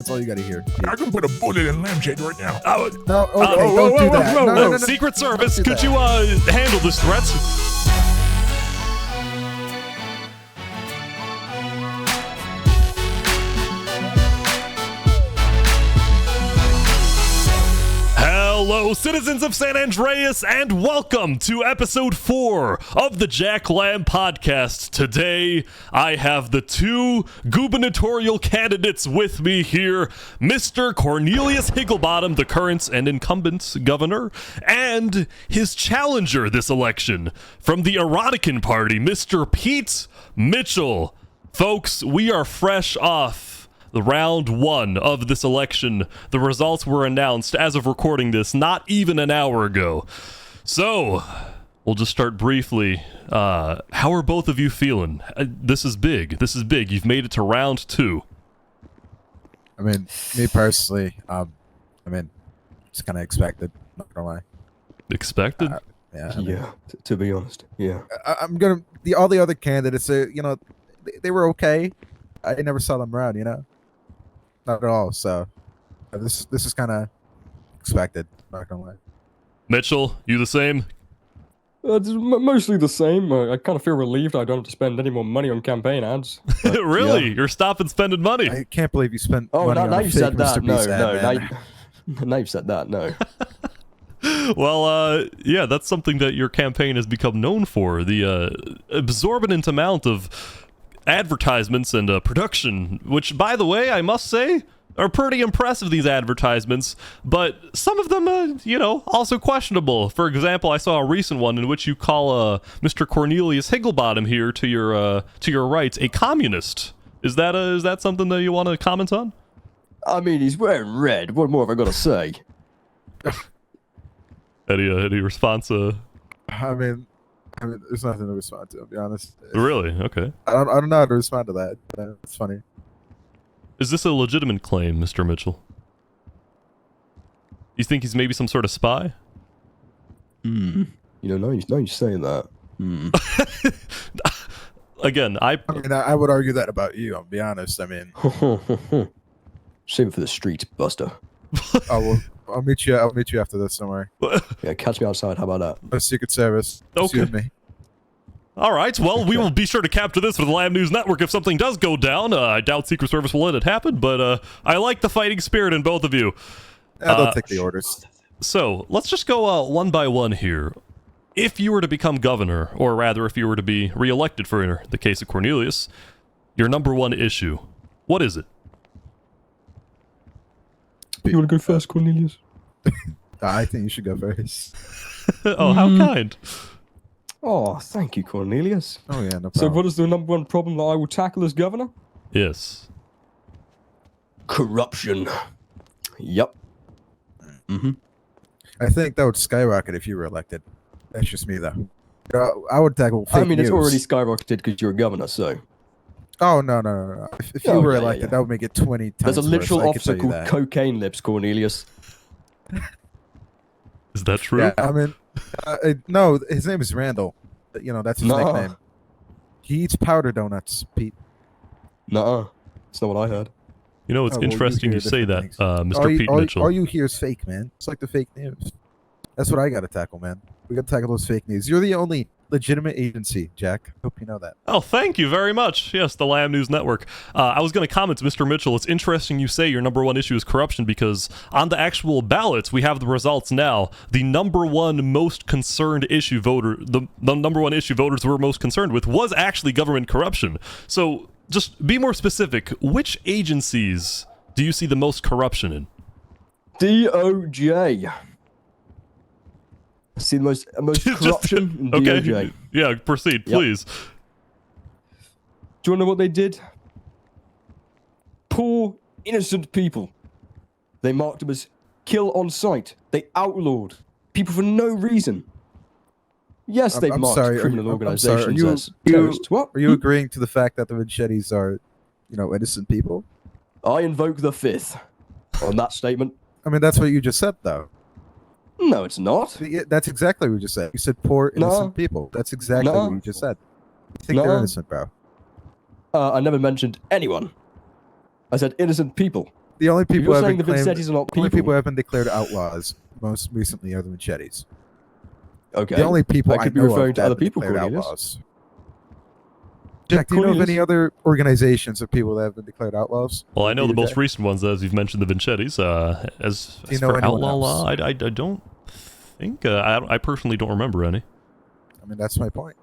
That's all you got to hear. I can put a bullet in Lampshade right now. No, okay, don't do that. No. Secret Service, could you handle this threat? Hello, citizens of San Andreas, and welcome to episode 4 of the Jack Lamb podcast. Today, I have the two gubernatorial candidates with me here, Mr. Cornelius Higglebottom, the current and incumbent governor, and his challenger this election from the Erotican Party, Mr. Pete Mitchell. Folks, we are fresh off the round 1 of this election. The results were announced as of recording this not even an hour ago. So, we'll just start briefly. How are both of you feeling? This is big. This is big. You've made it to round 2. I mean, me personally, it's kind of expected. Not gonna lie. Expected? Yeah, to be honest, yeah. I'm gonna. All the other candidates, they were okay. I never saw them around, Not at all. So this is kind of expected. Not gonna lie. Mitchell, you the same? It's mostly the same. I kind of feel relieved I don't have to spend any more money on campaign ads. Really? Yeah. You're stopping spending money? I can't believe you spent Oh, money on now a you fake said that. Mr. Beast ad, man. Now you've said that. No. Well, yeah, that's something that your campaign has become known for. The absorbent amount of advertisements and production, which, by the way, I must say, are pretty impressive, these advertisements, but some of them, also questionable. For example, I saw a recent one in which you call Mr. Cornelius Higglebottom here to your right a communist. Is that something that you want to comment on? I mean, he's wearing red. What more have I got to say? Any response? I mean, there's nothing to respond to. I'll be honest. Really? Okay. I don't know how to respond to that. But it's funny. Is this a legitimate claim, Mr. Mitchell? You think he's maybe some sort of spy? Now you're saying that. Again, I mean, I would argue that about you. I'll be honest. I mean, save it for the streets, Buster. I'll meet you after this. Don't worry. Yeah, catch me outside. How about that? No Secret Service. Okay. Excuse me. All right, well, we will be sure to capture this for the Lamb News Network if something does go down. I doubt Secret Service will let it happen, but I like the fighting spirit in both of you. They'll take the orders. So, let's just go one by one here. If you were to become governor, or rather, if you were to be reelected for the case of Cornelius, your number 1 issue, what is it? You want to go first, Cornelius? I think you should go first. Oh, how kind. Oh, thank you, Cornelius. Oh, yeah, no problem. So what is the number 1 problem that I will tackle as governor? Yes. Corruption. Yep. I think that would skyrocket if you were elected. That's just me, though. I would tackle fake I mean, it's news. already skyrocketed because you're a governor, so... Oh, no. If you were elected, that would make it 20 times There's a literal worse. officer called Cocaine Lips, Cornelius. Is that true? Yeah, I mean, no, his name is Randall. That's his nickname. He eats powder donuts, Pete. Nuh-uh. That's not what I heard. You know, it's interesting you say that, Mr. Pete Mitchell. All you hear is fake, man. It's like the fake news. That's what I got to tackle, man. We got to tackle those fake news. You're the only legitimate agency, Jack. Hope you know that. Oh, thank you very much. Yes, the Lamb News Network. I was going to comment to Mr. Mitchell. It's interesting you say your number 1 issue is corruption because on the actual ballots, we have the results now. The number 1 most concerned issue voter, the number 1 issue voters were most concerned with was actually government corruption. So just be more specific. Which agencies do you see the most corruption in? DOJ. I see the most corruption in DOJ. Okay. Yeah, proceed, please. Do you want to know what they did? Poor, innocent people. They marked them as kill on sight. They outlawed people for no reason. Yes, they've marked criminal organizations as terrorists. What? Are you agreeing to the fact that the machetes are, innocent people? I invoke the 5th on that statement. I mean, that's what you just said, though. No, it's not. That's exactly what you just said. You said poor, innocent people. That's exactly what you just said. You think they're innocent, bro? I never mentioned anyone. I said innocent people. The only people You're who have saying been the claimed, Vincettis are not only people. people who have been declared outlaws most recently are the Machetes. Okay. The only people I I could be know referring of to that other have been people, declared Cornelius. outlaws. Jack, do you know of Cornelius? any other organizations of people that have been declared outlaws? Well, I know the most DOJ? recent ones, as you've mentioned, the Vincettis. As Do you know for anyone outlaw else? law, I don't think. I personally don't remember any. I mean, that's my point.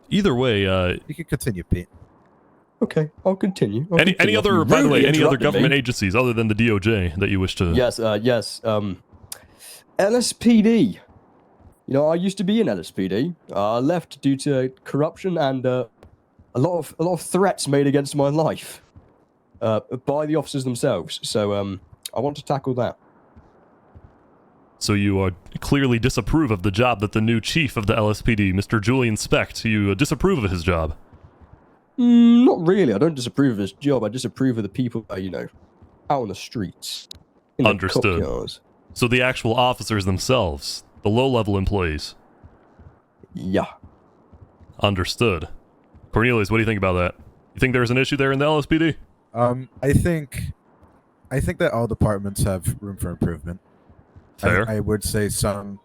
Either way, You can continue, Pete. Okay, I'll continue. any other, by the way, any other government me. agencies other than the DOJ that you wish to? Yes, LSPD. You know, I used to be in LSPD. I left due to corruption and a lot of threats made against my life by the officers themselves. So I want to tackle that. So you clearly disapprove of the job that the new chief of the LSPD, Mr. Julian Specht, you disapprove of his job. Not really. I don't disapprove of his job. I disapprove of the people that, you know, out on the streets. In the Understood. cop-cars. So the actual officers themselves, the low-level employees. Yeah. Understood. Cornelius, what do you think about that? You think there's an issue there in the LSPD? I think that all departments have room for improvement. Fair. I would say some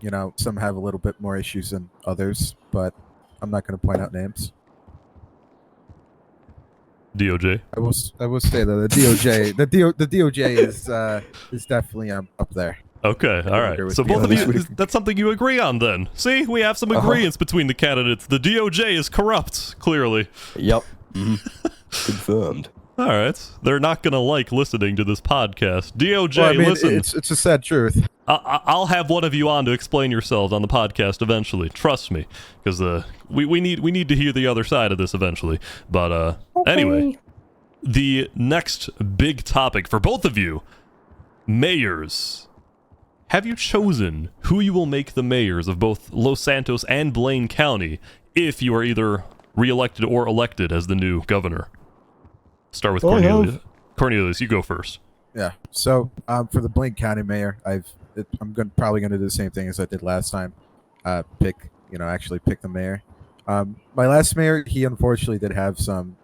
have a little bit more issues than others, but I'm not going to point out names. DOJ. I will say that the DOJ is definitely up there. Okay, all right. with So the both of you, others. that's something you agree on then. See, we have some agreements between the candidates. The DOJ is corrupt, clearly. Yep. Confirmed. All right. They're not going to like listening to this podcast. DOJ, Well, I mean, listen. it's a sad truth. I'll have one of you on to explain yourselves on the podcast eventually. Trust me, because we need to hear the other side of this eventually. But anyway, the next big topic for both of you, mayors. Have you chosen who you will make the mayors of both Los Santos and Blaine County if you are either reelected or elected as the new governor? Start with Cornelius. Cornelius, you go first. Yeah. So for the Blaine County mayor, I'm probably going to do the same thing as I did last time. Actually pick the mayor. My last mayor, he unfortunately did have some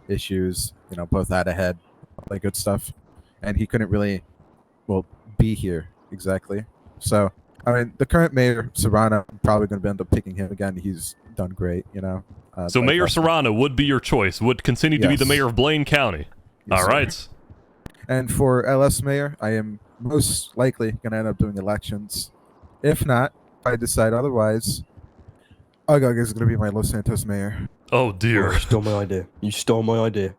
issues. Both out ahead, all that good stuff, and he couldn't really, be here exactly. So I mean, the current mayor Serrano, I'm probably going to end up picking him again. He's done great. So Mayor Serrano would be your choice. Would continue to be the mayor of Blaine County. Yes, all sir. right. And for LS mayor, I am most likely going to end up doing elections. If not, if I decide otherwise, Ugug is going to be my Los Santos mayor. Oh dear. You stole my idea. You stole my idea.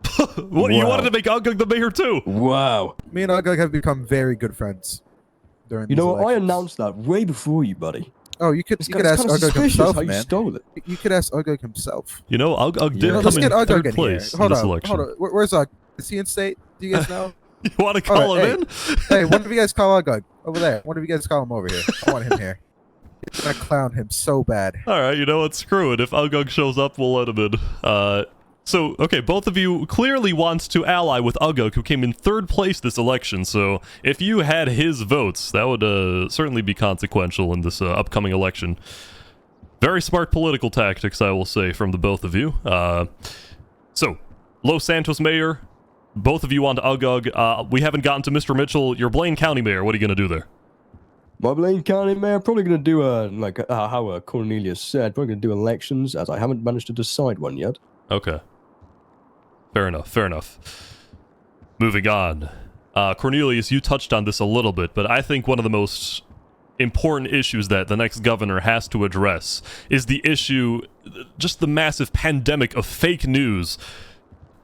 What, you wanted to make Ugug the mayor too? Wow. Me and Ugug have become very good friends during You these know what? I elections. announced that way before you, buddy. Oh, you could It's ask kind of Ugug suspicious himself, how you man. stole it. You could ask Ugug himself. You know, Ugug did Yeah. come Let's in get Ugug third in place here. in this election. Hold on. Where's Ugug? Is he in state? Do you guys know? You want to call Alright, him in? Hey, one of you guys call Ugug over there. One of you guys call him over here. I want him here. I'm gonna clown him so bad. All right, you know what? Screw it. If Ugug shows up, we'll let him in. So, okay, both of you clearly want to ally with Ugug, who came in third place this election. So, if you had his votes, that would certainly be consequential in this upcoming election. Very smart political tactics, I will say, from the both of you. So, Los Santos mayor, both of you want Ugug. We haven't gotten to Mr. Mitchell, your Blaine County mayor. What are you going to do there? My Blaine County mayor, probably going to do how Cornelius said, probably going to do elections, as I haven't managed to decide one yet. Okay. Fair enough. Moving on. Cornelius, you touched on this a little bit, but I think one of the most important issues that the next governor has to address is the issue, just the massive pandemic of fake news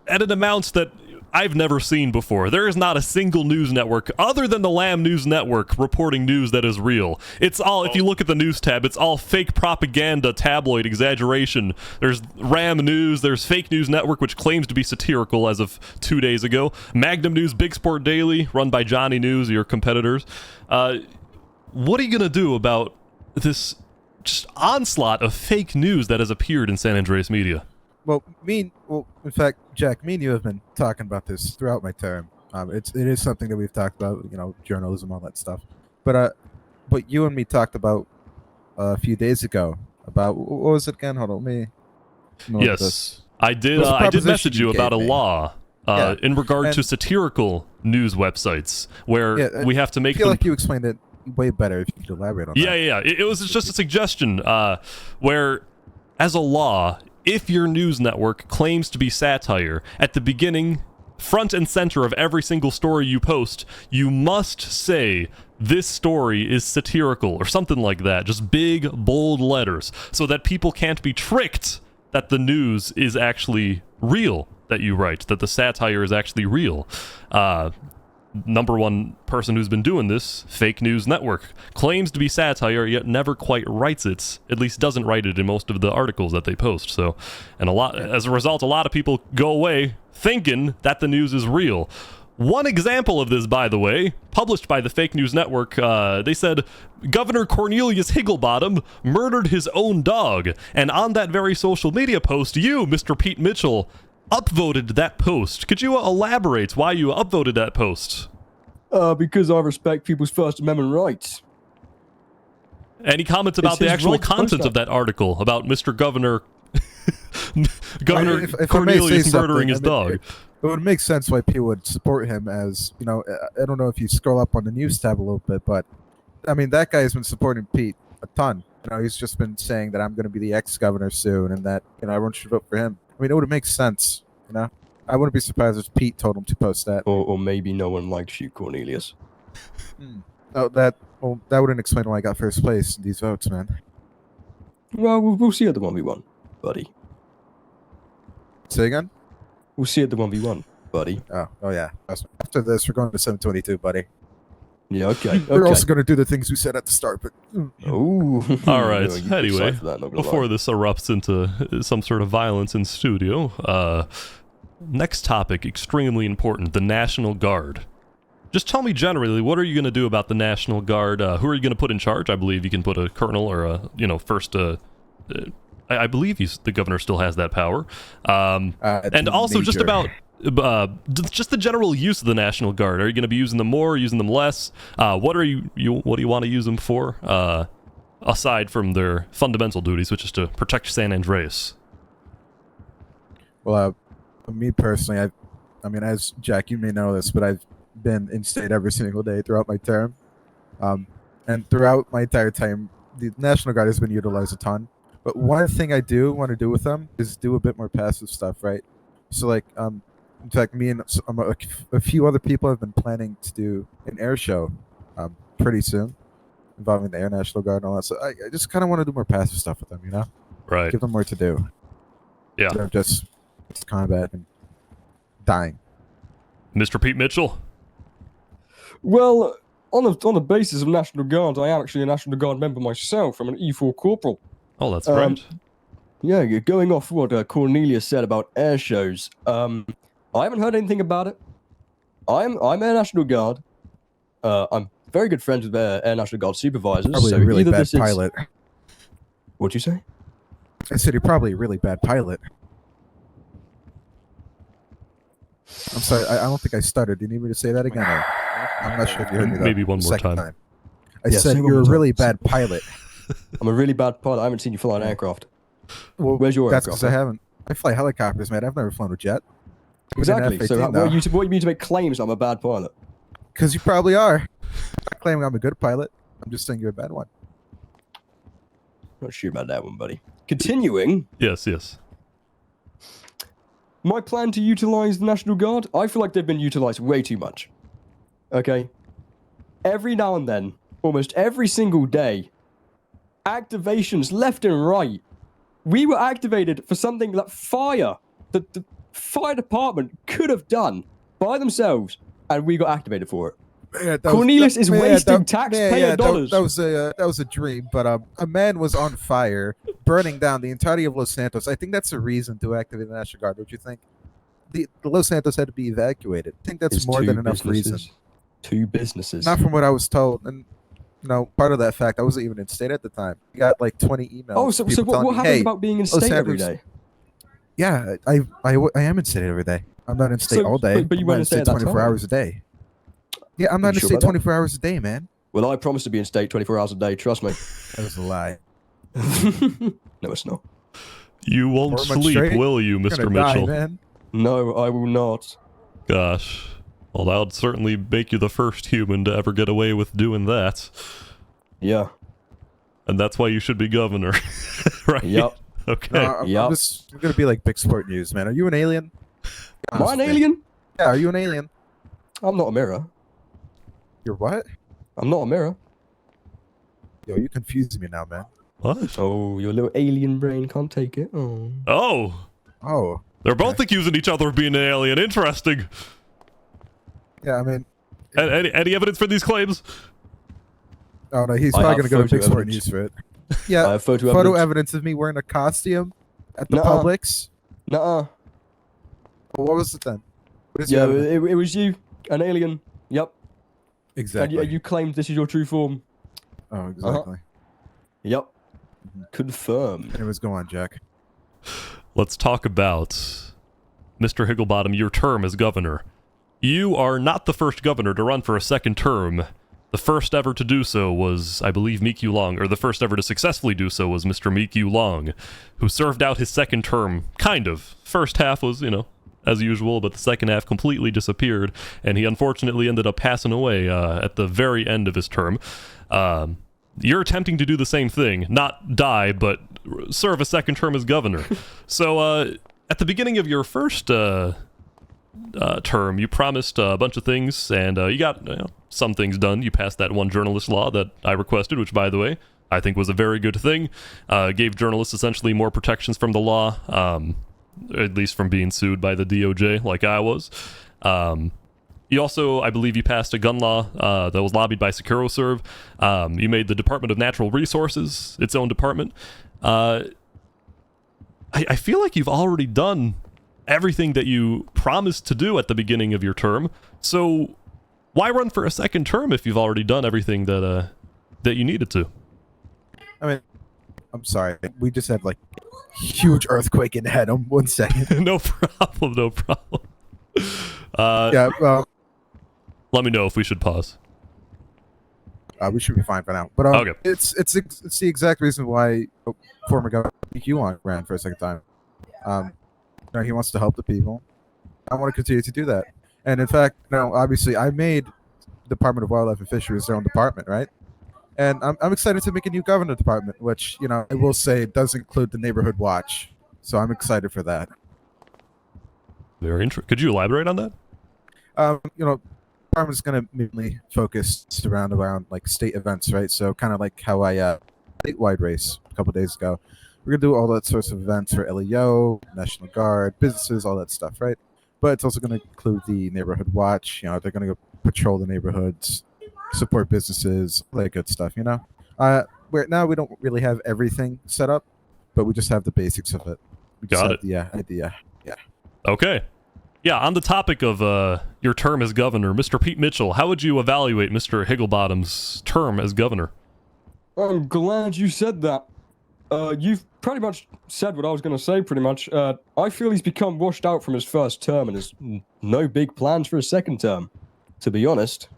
at an amount that I've never seen before. There is not a single news network other than the Lamb News Network reporting news that is real. It's all, if you look at the news tab, it's all fake propaganda, tabloid exaggeration. There's Ram News, there's Fake News Network, which claims to be satirical as of 2 days ago. Magnum News, Big Sport Daily, run by Johnny News, your competitors. What are you going to do about this just onslaught of fake news that has appeared in San Andreas media? Well, in fact, Jack, me and you have been talking about this throughout my term. It is something that we've talked about, journalism, all that stuff. But you and me talked about a few days ago about what was it again? Hold on, let me. Yes, I did. I did message you about a law in regard to satirical news websites, where we have to make I feel them... like you explained it way better if you could elaborate on that. Yeah. It was just a suggestion where, as a law, if your news network claims to be satire, at the beginning, front and center of every single story you post, you must say, this story is satirical, or something like that. Just big, bold letters, so that people can't be tricked that the news is actually real that you write, that the satire is actually real. Number one person who's been doing this, Fake News Network, claims to be satire, yet never quite writes it. At least doesn't write it in most of the articles that they post. So, and as a result, a lot of people go away thinking that the news is real. One example of this, by the way, published by the Fake News Network, they said Governor Cornelius Higglebottom murdered his own dog. And on that very social media post, you, Mr. Pete Mitchell, upvoted that post. Could you elaborate why you upvoted that post? Because I respect people's First Amendment rights. Any comments about the actual content of that article about Mr. Governor if Cornelius murdering his dog? It would make sense why people would support him, as, you know, I don't know if you scroll up on the news tab a little bit, but I mean, that guy has been supporting Pete a ton. You know, he's just been saying that I'm going to be the ex-governor soon, and that, you know, everyone should vote for him. I mean, it would make sense, you know? I wouldn't be surprised if Pete told him to post that. Or maybe no one likes you, Cornelius. Oh, that wouldn't explain why I got first place in these votes, man. Well, we'll see at the 1v1, buddy. Say again? We'll see at the 1v1, buddy. Oh yeah. After this, we're going to 722, buddy. Yeah, okay. We're also going to do the things we said at the start, but... Ooh. All right. No, Anyway, that, before this erupts into some sort of violence in studio, next topic, extremely important, the National Guard. Just tell me generally, what are you going to do about the National Guard? Who are you going to put in charge? I believe you can put a colonel or a, first... I believe the governor still has that power. And also just about... just the general use of the National Guard. Are you going to be using them more, using them less? What do you want to use them for, aside from their fundamental duties, which is to protect San Andreas? Well, me personally, I mean, as Jack, you may know this, but I've been in state every single day throughout my term, and throughout my entire time, the National Guard has been utilized a ton. But one thing I do want to do with them is do a bit more passive stuff, right? So, like, in fact, me and a few other people have been planning to do an air show pretty soon involving the Air National Guard and all that. So I just kind of want to do more passive stuff with them, you know? Right. Give them more to do. Yeah. Instead of just combat and dying. Mr. Pete Mitchell? Well, on the basis of National Guard, I am actually a National Guard member myself. I'm an E4 corporal. Oh, that's great. Yeah, going off what Cornelius said about air shows, I haven't heard anything about it. I'm Air National Guard. I'm very good friends with Air National Guard supervisors. Probably so a really either bad this is... pilot. What'd you say? I said you're probably a really bad pilot. I'm sorry, I don't think I stuttered. Do you need me to say that again? I'm not sure if you heard me. Maybe one more time. I said you're a really bad pilot. I'm a really bad pilot. I haven't seen you fly an aircraft. Well, where's your that's aircraft? That's because I haven't. I fly helicopters, man. I've never flown a jet. Exactly. So what do you mean to make claims I'm a bad pilot? Because you probably are. I'm not claiming I'm a good pilot. I'm just saying you're a bad one. Not sure about that one, buddy. Continuing. Yes. My plan to utilize the National Guard, I feel like they've been utilized way too much. Okay? Every now and then, almost every single day, activations left and right. We were activated for something that the fire department could have done by themselves, and we got activated for it. Man, Cornelius is wasting taxpayer dollars. That was a dream, but a man was on fire, burning down the entirety of Los Santos. I think that's a reason to activate the National Guard. Don't you think? The Los Santos had to be evacuated. I think that's more than enough reason. 2 businesses. Not from what I was told, and part of that fact, I wasn't even in state at the time. I got like 20 emails. Oh, so what happens about being in state every day? Yeah, I am in state every day. I'm not in state all day. But you went in state 24 hours a day. Yeah, I'm not in state 24 hours a day, man. Well, I promise to be in state 24 hours a day. Trust me. That was a lie. No, it's not. You won't sleep, will you, Mr. Mitchell? Die, man. No, I will not. Gosh. Well, that would certainly make you the first human to ever get away with doing that. Yeah. And that's why you should be governor, right? Yep. Okay. I'm gonna be like Big Sport News, man. Are you an alien? Am I an alien? Yeah, are you an alien? I'm not a mirror. You're what? I'm not a mirror. Yo, you confusing me now, man. What? Oh, your little alien brain can't take it. Oh. Oh. Oh. They're both accusing each other of being an alien. Interesting. Yeah, I mean... Any evidence for these claims? Oh, no, he's probably gonna go to Big Sport News for it. Yeah, I have photo evidence of me wearing a costume at the Publix. Nuh-uh. Well, what was it then? What is Yeah, it was you, an alien. Yep. Exactly. And you claimed this is your true form. Oh, exactly. Yep. Confirmed. Anyways, go on, Jack. Let's talk about Mr. Higglebottom, your term as governor. You are not the first governor to run for a second term. The first ever to do so was, I believe, Mitchel Long, or the first ever to successfully do so was Mr. Mitchel Long, who served out his second term, kind of. First half was, as usual, but the second half completely disappeared, and he unfortunately ended up passing away at the very end of his term. You're attempting to do the same thing, not die, but serve a second term as governor. So, at the beginning of your first term, you promised a bunch of things, and you got some things done. You passed that one journalist law that I requested, which, by the way, I think was a very good thing. Gave journalists essentially more protections from the law, at least from being sued by the DOJ, like I was. You also, I believe, you passed a gun law that was lobbied by SecuroServe. You made the Department of Natural Resources its own department. I feel like you've already done everything that you promised to do at the beginning of your term. So why run for a second term if you've already done everything that you needed to? I mean, I'm sorry. We just had like huge earthquake in Hedham. 1 second. No problem. Yeah. Well, let me know if we should pause. We should be fine for now. But okay. It's the exact reason why former Governor Mitchel ran for a second time. He wants to help the people. I want to continue to do that. And in fact, obviously, I made Department of Wildlife and Fisheries their own department, right? And I'm excited to make a new governor department, which I will say does include the neighborhood watch. So I'm excited for that. Very interesting. Could you elaborate on that? Department's going to mainly focus around like state events, right? So kind of like how I statewide race a couple days ago. We're going to do all that sorts of events for LEO, National Guard, businesses, all that stuff, right? But it's also going to include the neighborhood watch. They're going to go patrol the neighborhoods, support businesses, all that good stuff, Where now we don't really have everything set up, but we just have the basics of it. We just Got have it. The idea. Yeah. Okay. Yeah, on the topic of your term as governor, Mr. Pete Mitchell, how would you evaluate Mr. Higglebottom's term as governor? I'm glad you said that. You've pretty much said what I was going to say, pretty much. I feel he's become washed out from his first term and has no big plans for his second term, to be honest.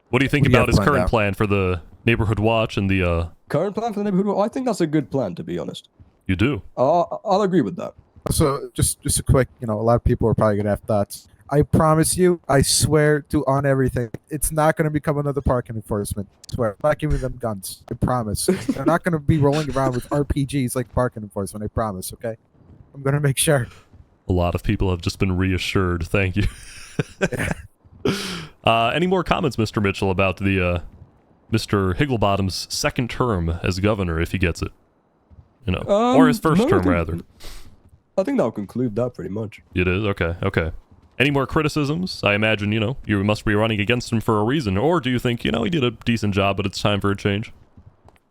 What do you think about his current plan for the neighborhood watch and the... Current plan for the neighborhood watch? I think that's a good plan, to be honest. You do? I'll agree with that. So just a quick, a lot of people are probably going to have thoughts. I promise you, I swear on everything, it's not going to become another parking enforcement. I swear. I'm not giving them guns. I promise. They're not going to be rolling around with RPGs like parking enforcement. I promise, okay? I'm going to make sure. A lot of people have just been reassured. Thank you. Any more comments, Mr. Mitchell, about the Mr. Higglebottom's second term as governor, if he gets it? Or his first term, rather. I think that'll conclude that pretty much. It is? Okay. Any more criticisms? I imagine, you must be running against him for a reason. Or do you think, he did a decent job, but it's time for a change?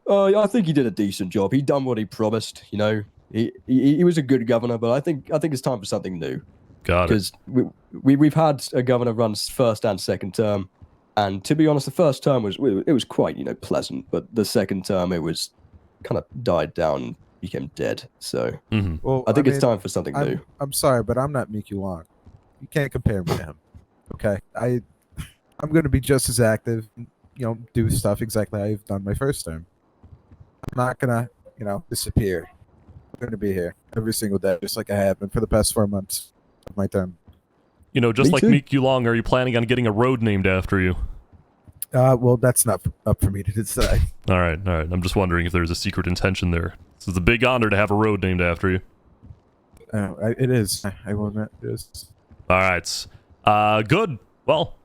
I think he did a decent job. He done what he promised, He was a good governor, but I think it's time for something new. Got it. Because we've had a governor run first and second term, and to be honest, the first term was quite, pleasant, but the second term, it was kind of died down, became dead. So well, I think it's time for something new. I'm sorry, but I'm not Mitchel Long. You can't compare me to him. Okay, I'm going to be just as active. Do stuff exactly how I've done my first term. I'm not gonna, disappear. I'm going to be here every single day, just like I have been for the past 4 months of my term. You know, just Me like too. Meek Long, are you planning on getting a road named after you? Well, that's not up for me to decide. All right. I'm just wondering if there's a secret intention there. It's a big honor to have a road named after you. It is. I will admit it is. All right. Good. Well,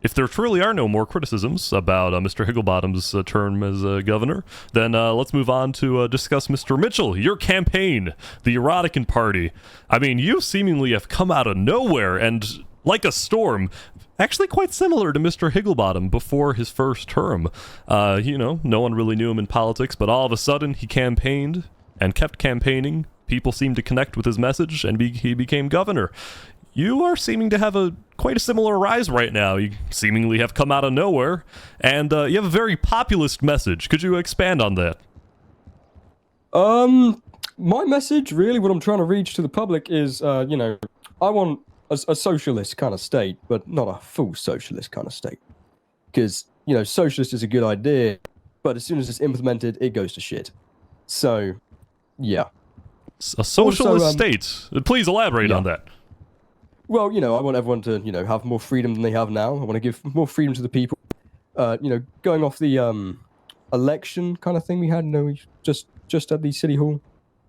if there truly are no more criticisms about Mr. Higglebottom's term as governor, then let's move on to discuss Mr. Mitchell, your campaign, the Erotican Party. I mean, you seemingly have come out of nowhere and, like a storm, actually quite similar to Mr. Higglebottom before his first term. You know, no one really knew him in politics, but all of a sudden he campaigned and kept campaigning. People seemed to connect with his message, and he became governor. You are seeming to have quite a similar rise right now. You seemingly have come out of nowhere, and you have a very populist message. Could you expand on that? My message, really, what I'm trying to reach to the public is, you know, I want a socialist kind of state, but not a full socialist kind of state. Because, you know, socialist is a good idea, but as soon as it's implemented, it goes to shit. So, yeah. A socialist state. Please elaborate on that. Well, you know, I want everyone to, you know, have more freedom than they have now. I want to give more freedom to the people. You know, going off the election kind of thing we had, you know, just at the city hall,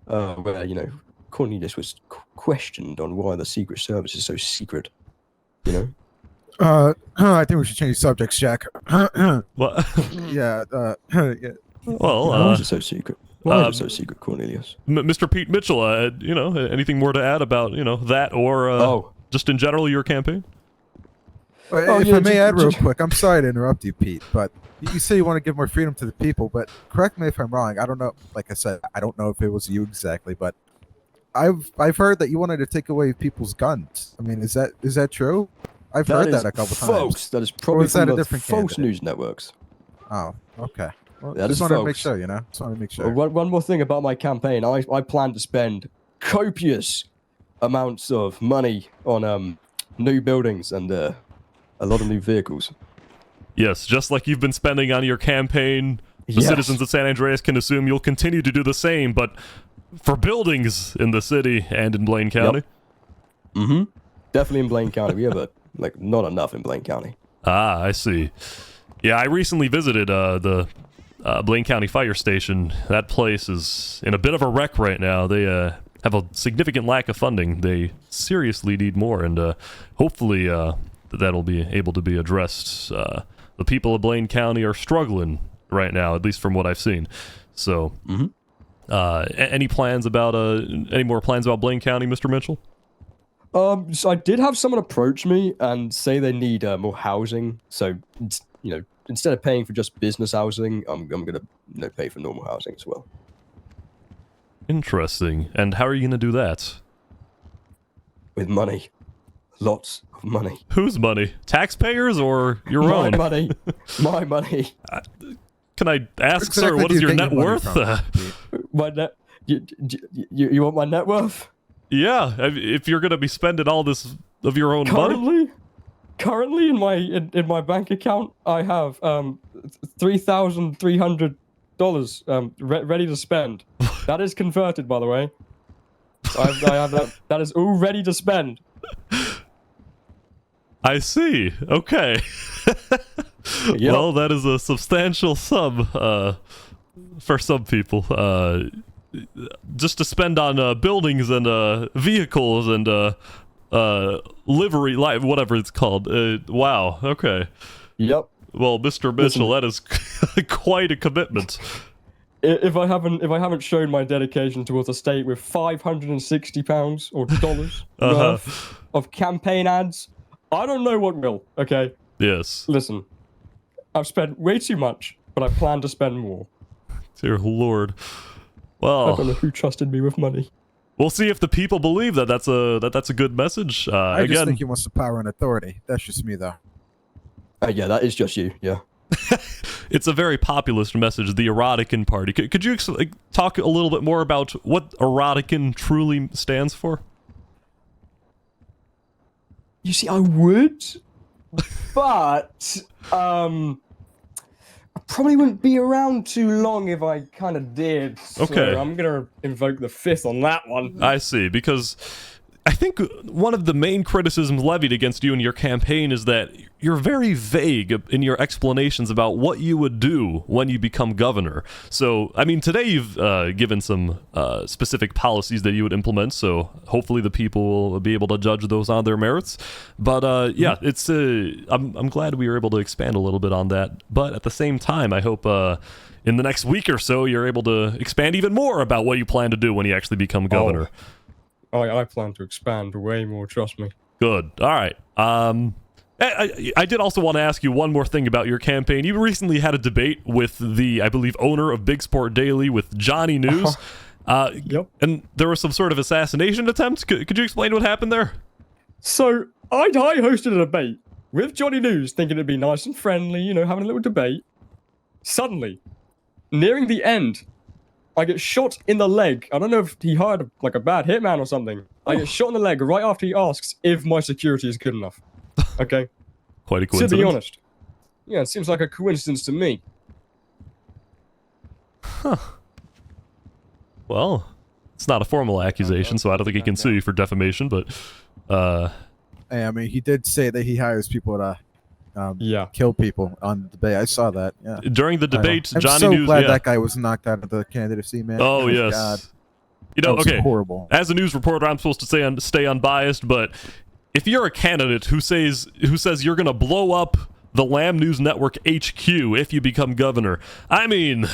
where, you know, Cornelius was questioned on why the Secret Service is so secret. You know. I think we should change subjects, Jack. What? Yeah. Yeah. Well, why is it so secret? Why is it so secret, Cornelius? Mr. Pete Mitchell, you know, anything more to add about, you know, that or just in general your campaign? If I may add real quick, I'm sorry to interrupt you, Pete, but you say you want to give more freedom to the people, but correct me if I'm wrong. I don't know. Like I said, I don't know if it was you exactly, but I've heard that you wanted to take away people's guns. I mean, is that true? I've heard that a couple times. That is probably from a different false news networks. Oh, okay. Well, that just is wanted to make sure, you know. Just wanted to make sure. One more thing about my campaign. I plan to spend copious amounts of money on new buildings and a lot of new vehicles. Yes, just like you've been spending on your campaign, the citizens of San Andreas can assume you'll continue to do the same, but for buildings in the city and in Blaine County. Yep. Mm-hmm. Definitely in Blaine County. We have not enough in Blaine County. Ah, I see. Yeah, I recently visited the Blaine County Fire Station. That place is in a bit of a wreck right now. They have a significant lack of funding. They seriously need more, and hopefully that'll be able to be addressed. The people of Blaine County are struggling right now, at least from what I've seen. So, any plans about any more plans about Blaine County, Mr. Mitchell? So I did have someone approach me and say they need more housing. So, you know, instead of paying for just business housing, I'm gonna pay for normal housing as well. Interesting. And how are you gonna do that? With money. Lots of money. Whose money? Taxpayers or your own? My money. My money. Can I ask, sir, what is your net worth? My net... You want my net worth? Yeah, if you're gonna be spending all this of your own money. Currently in my bank account, I have $3,300 ready to spend. That is converted, by the way. I have that. That is all ready to spend. I see. Okay. Yep. Well, that is a substantial sum for some people. Just to spend on buildings and vehicles and livery, whatever it's called. Wow. Okay. Yep. Well, Mr. Mitchell, that is quite a commitment. If I haven't shown my dedication towards a state with £560 or dollars worth of campaign ads, I don't know what will. Okay. Yes. Listen, I've spent way too much, but I plan to spend more. Dear Lord. Well, I don't know who trusted me with money. We'll see if the people believe that that's a good message. I just think he wants the power and authority. That's just me, though. Yeah, that is just you. Yeah. It's a very populist message, the Erotican Party. Could you talk a little bit more about what Erotican truly stands for? You see, I would, but I probably wouldn't be around too long if I kind of did. So okay. I'm going to invoke the fifth on that one. I see, because I think one of the main criticisms levied against you in your campaign is that you're very vague in your explanations about what you would do when you become governor. So, I mean, today you've given some specific policies that you would implement, so hopefully the people will be able to judge those on their merits. But yeah, it's I'm glad we were able to expand a little bit on that. But at the same time, I hope in the next week or so you're able to expand even more about what you plan to do when you actually become governor. I plan to expand way more, trust me. Good. All right. I did also want to ask you one more thing about your campaign. You recently had a debate with the, I believe, owner of Big Sport Daily, with Johnny News. Yep. And there was some sort of assassination attempt. Could you explain what happened there? So, I hosted a debate with Johnny News, thinking it'd be nice and friendly, you know, having a little debate. Suddenly, nearing the end, I get shot in the leg. I don't know if he hired like a bad hitman or something. I get shot in the leg right after he asks if my security is good enough. Okay? Quite a coincidence. To be honest. Yeah, it seems like a coincidence to me. Huh. Well, it's not a formal accusation, so I don't think he can sue you for defamation, but... Hey, I mean, he did say that he hires people to kill people on the debate. I saw that. Yeah. During the debate, I'm Johnny so News... glad that guy was knocked out of the candidacy, man. Oh, yes. God. You know, okay, horrible. As a news reporter, I'm supposed to stay unbiased, but if you're a candidate who says you're going to blow up the Lamb News Network HQ if you become governor, I mean,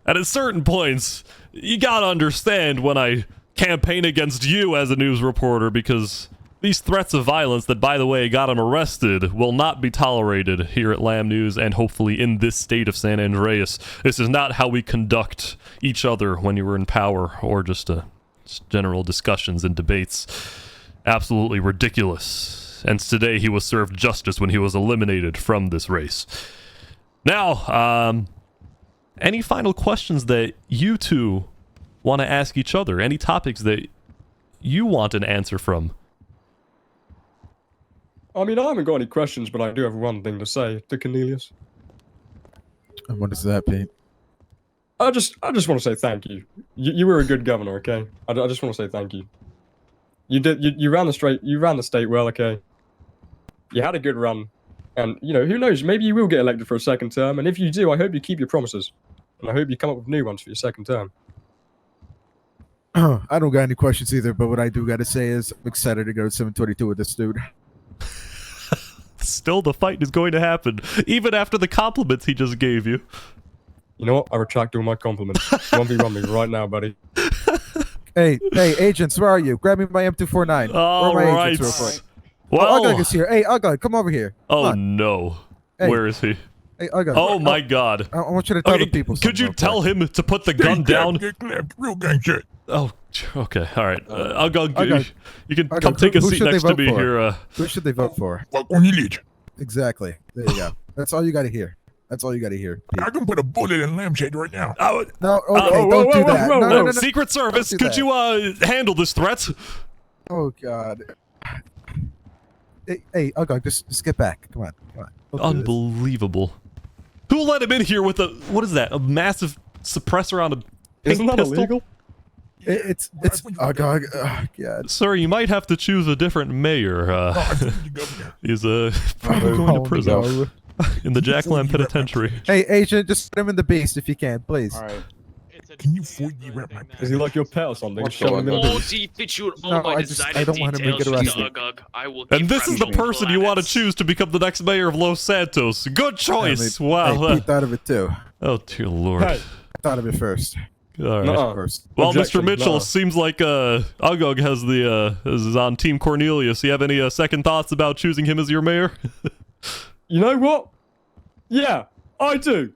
at a certain points, you got to understand when I campaign against you as a news reporter, because these threats of violence that, by the way, got him arrested will not be tolerated here at Lamb News and hopefully in this state of San Andreas. This is not how we conduct each other when you were in power, or just general discussions and debates. Absolutely ridiculous. And today he was served justice when he was eliminated from this race. Now, any final questions that you two want to ask each other? Any topics that you want an answer from? I mean, I haven't got any questions, but I do have one thing to say to Cornelius. And what is that, Pete? I just want to say thank you. You were a good governor, okay? I just want to say thank you. You ran the state well, okay? You had a good run, and you know, who knows? Maybe you will get elected for a second term, and if you do, I hope you keep your promises, and I hope you come up with new ones for your second term. I don't got any questions either, but what I do got to say is I'm excited to go to 722 with this dude. Still, the fight is going to happen, even after the compliments he just gave you. You know what? I retract all my compliments. 1v1 me right now, buddy. Hey, agents, where are you? Grab me my M249. All where are my right. agents real quick? Well, Ugug is here. Hey, Ugug, come over here. Oh, no. Hey. Where is he? Hey, Ugug. Oh, my God. I want you to tell the people Could you tell him to put the gun down? Real gang shit. Oh, okay. All right. Ugug, you can Ugug, come take a who seat should they next to vote me for? here. Who should they vote for? Cornelius. Exactly. There you go. That's all you got to hear. That's all you got to hear, Pete. I can put a bullet in lampshade right now. Oh, No, okay, don't do that. No. Secret Service, Don't do could you handle this threat? Oh, God. Hey, Ugug, just get back. Come on. Don't do Unbelievable. Who let him in here with what is that? A massive suppressor on a pink Isn't that pistol? illegal? this. It's Ugug. Oh, God. Sir, you might have to choose a different mayor. He's probably going to prison. No. In the Jackland Penitentiary. Hey, agent, just put him in the beast if you can, please. All right. Can you 4D rep my Is he like your pet or something? What's Shove him in the going beast. No, I don't want him to get arrested. And this is the person you want to choose to become the next mayor of Los Santos. Good choice. Wow. Hey, Pete thought of it too. Oh, dear Lord. Hey. I thought of it first. All right. Nuh-uh. First. Well, Objection, Mr. Mitchell, nuh-uh. seems like Ugug has is on Team Cornelius. You have any second thoughts about choosing him as your mayor? You know what? Yeah, I do.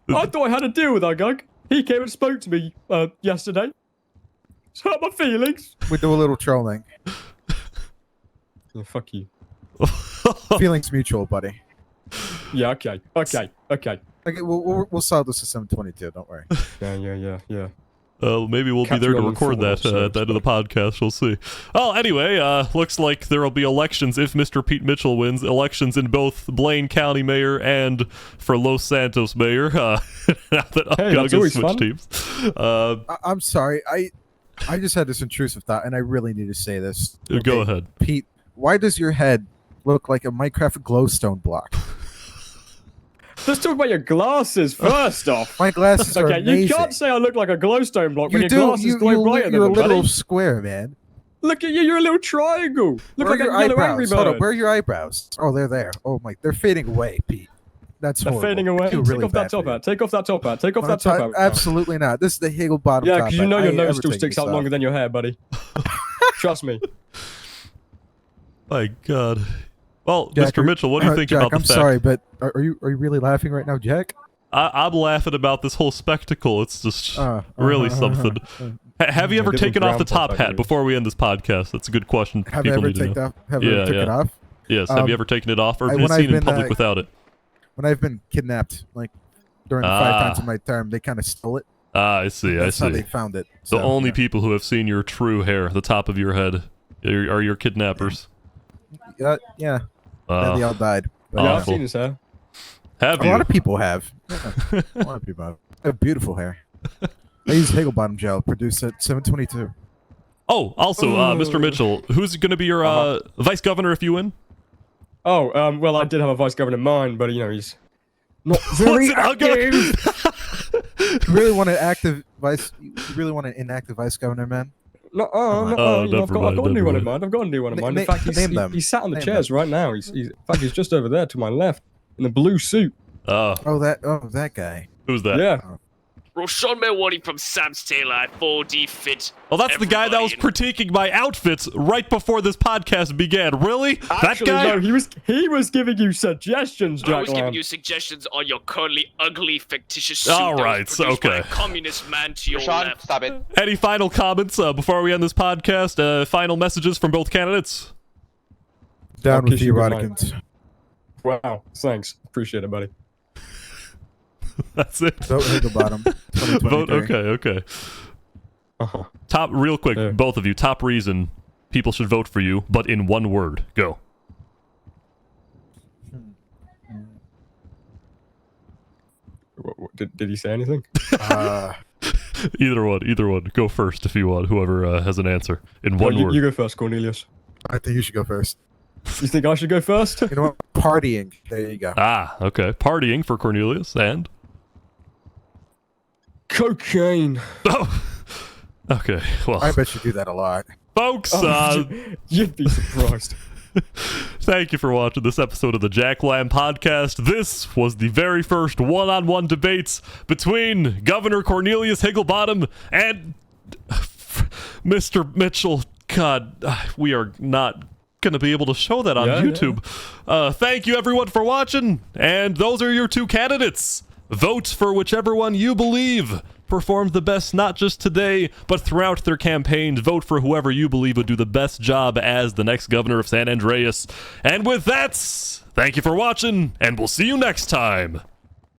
I thought I had a deal with Ugug. He came and spoke to me yesterday. It's hurt my feelings. We do a little trolling. Yeah, fuck you. Feelings mutual, buddy. Yeah, okay. Okay, we'll solve this at 722. Don't worry. Yeah. Maybe we'll Catch be there you to on record the that at the end of the podcast. We'll see. Well, anyway, looks like there will be elections if Mr. Pete Mitchell wins. Elections in both Blaine County mayor and for Los Santos mayor. Now that Hey, Ugug that's has always switched fun. teams. I'm sorry. I just had this intrusive thought, and I really need to say this. Go ahead. Pete, why does your head look like a Minecraft glowstone block? Let's talk about your glasses first off. My glasses are amazing. You can't say I look like a glowstone block when your glasses glow brighter than You're a them, little buddy. square, man. Look at you, you're a little triangle. Look like a yellow angry bird. Hold on, where are your eyebrows? Oh, they're there. Oh my, they're fading away, Pete. That's They're horrible. fading away. Take off that top hat. Take off that top hat. Take off that top hat. Absolutely not. This is the Higglebottom top Yeah, because you know hat. your I nose ever still take sticks this out off. longer than your hair, buddy. Trust me. My God. Well, Jack, Mr. Mitchell, what do you think Jack, about the I'm fact? sorry, but are you really laughing right now, Jack? I'm laughing about this whole spectacle. It's just really something. Have you ever taken off the top hat before we end this podcast? That's a good question. Have I ever taken it off? Yes. Have you ever taken it off, or have you when seen I've it in been, public without it? When I've been kidnapped, like during the 5 times of my term, they kind of stole it. I see. That's how they found it. The only people who have seen your true hair, the top of your head, are your kidnappers. Yeah. And they all died. But, Yeah, I've seen his hair. Have a you? lot of people have. Yeah, a lot of people have. I have beautiful hair. I use Higglebottom gel, produced at 722. Oh, also, Mr. Mitchell, who's going to be your vice governor if you win? Oh, well, I did have a vice governor in mind, but you know he's not very active. You really want an active vice? You really want an inactive vice governor, man? No, I've got a new one in mind. I've got a new one in mind. In fact, he's sat on the chairs right now. In fact, he's just over there to my left in the blue suit. Oh, that guy. Who's that? Yeah. Roshan Melwani from Sam's Taylor, 4D Fit. Well, that's the guy that was critiquing my outfits right before this podcast began. Really? Actually, that guy? No, he was giving you suggestions, Jack. I was giving you suggestions on your currently ugly, fictitious suit All that right, was produced by okay. a communist man to your Roshan, left. stop it. Any final comments before we end this podcast? Final messages from both candidates? Down with the you with eroticans. Wow, thanks. Appreciate it, buddy. That's it. Vote Higglebottom. Vote. Okay. Top, real quick, both of you. Top reason people should vote for you, but in one word. Go. Did he say anything? Either one. Go first if you want. Whoever has an answer in one word. You go first, Cornelius. I think you should go first. You think I should go first? You know what? Partying. There you go. Okay. Partying for Cornelius and. Cocaine. Oh. Okay. Well. I bet you do that a lot. Folks, you'd be surprised. Thank you for watching this episode of the Jack Lamb Podcast. This was the very first one-on-one debates between Governor Cornelius Higglebottom and Mr. Mitchell. God, we are not going to be able to show that on YouTube. Yeah. Thank you, everyone, for watching. And those are your two candidates. Vote for whichever one you believe performed the best, not just today, but throughout their campaigns. Vote for whoever you believe would do the best job as the next governor of San Andreas. And with that, thank you for watching, and we'll see you next time.